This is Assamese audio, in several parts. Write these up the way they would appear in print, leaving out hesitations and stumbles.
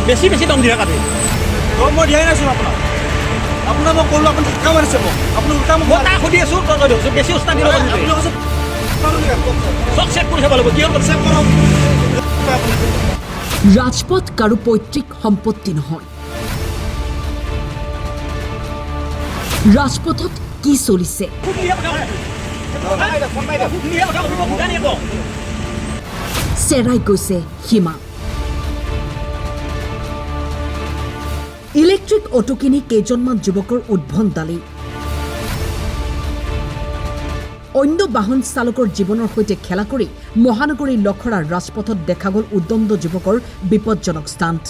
বেছি বেছি দাম দিয়া কাটি মই দিয়াই নাছিলোঁ আপোনাক মই ক'লোঁ আপুনি ঠেকা মাৰিছে মোক আপুনি উল্টা মোক মই তাক সুধি আছোঁ তই কৈছোঁ বেছি উস্তাদ দিব চব চেক কৰি চাব লাগিব কি হ'ল চেক কৰক। ৰাজপথ কাৰো পৈতৃক সম্পত্তি নহয়। ৰাজপথত কি চলিছে চেৰাই গৈছে সীমা। ইলেক্ট্ৰিক অটো কিনি কেইজনমান যুৱকৰ উদ্ভণ্ডালি, অন্য বাহন চালকৰ জীৱনৰ সৈতে খেলা কৰি মহানগৰীৰ লখৰাৰ ৰাজপথত দেখা গ'ল উদ্দণ্ড যুৱকৰ বিপদজনক ষ্টাণ্ট।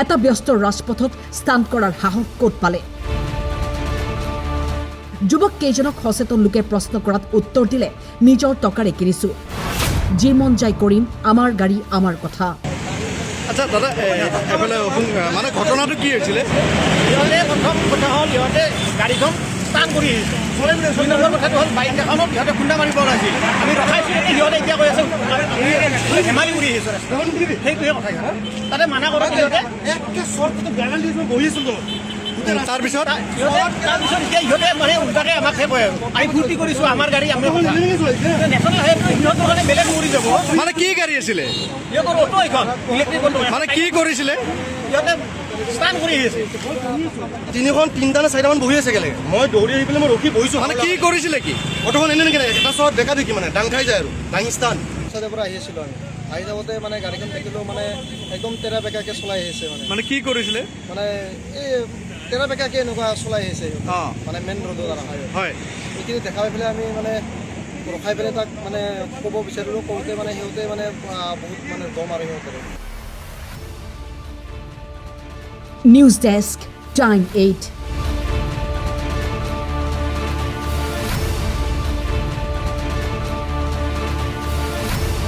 এটা ব্যস্ত ৰাজপথত ষ্টাণ্ট কৰাৰ সাহস ক'ত পালে? যুৱক কেইজনক সচেতন লোকে প্ৰশ্ন কৰাত উত্তৰ দিলে, নিজৰ টকাৰে কিনিছো, যি মন যায় কৰিম, আমাৰ গাড়ী আমাৰ কথা। আচ্ছা দাদা, এফালে মানে ঘটনাটো কি হৈছিলে? ইহঁতে প্ৰথম কথা হ'ল ইহঁতে গাড়ীখন ষ্টাৰ্ট কৰি দুই নম্বৰ কথাটো হ'ল বাইক এখনত ইহঁতে খুন্দা মাৰিব ওলাইছিল। আমি ৰখাইছোঁ, সিহঁতে এতিয়া কৈ আছে ধেমালি উৰি আহিছে, সেইটোৱে কথা। তাতে মানা কৰক সিহঁতে বহি আছিলোঁ। তাৰপিছত এতিয়া ইহঁতে মানে উল্টাকে আমাক হে কয়, আমি ফূৰ্তি কৰিছোঁ, আমাৰ গাড়ী আমাৰ কথা। নেশ্যনেল হাইৱেটো সিহঁতৰ কাৰণে বেলেগ মৰি যাব। মানে কি গাড়ী আছিলে? সিহঁতৰ অটো এখন ইলেক্ট্ৰিক অটো। মানে কি কৰিছিলে? সিহঁতে ষ্টাৰ্ট কৰি আহিছে। তিনিটা নে চাৰিটামান বহি আছে কেলেগে। মই দৌৰি আহি পেলাই মই ৰখি বহিছোঁ। মানে কি কৰিছিলে কি? অটোখন এনে নেকি এটা চৰত দেখা দেখি মানে ডাং খাই যায় আৰু ডাং ষ্টান ওচৰৰ পৰা আহি আছিলোঁ আমি। আহি যাওঁতে মানে গাড়ীখন দেখিলোঁ মানে একদম তেৰা বেকাকৈ চলাই আহিছে মানে কি কৰিছিলে? মানে এই তেৰা বেকাকৈ এনেকুৱা চলাই আহিছে অঁ মানে মেইন ৰোডত আৰু হয়। এইখিনি দেখা পাই পেলাই আমি মানে ৰখাই পেলাই তাক মানে ক'ব বিচাৰিলোঁ। কওঁতে মানে সিহঁতে মানে বহুত মানে দম আৰু সিহঁতে। News desk, time 8।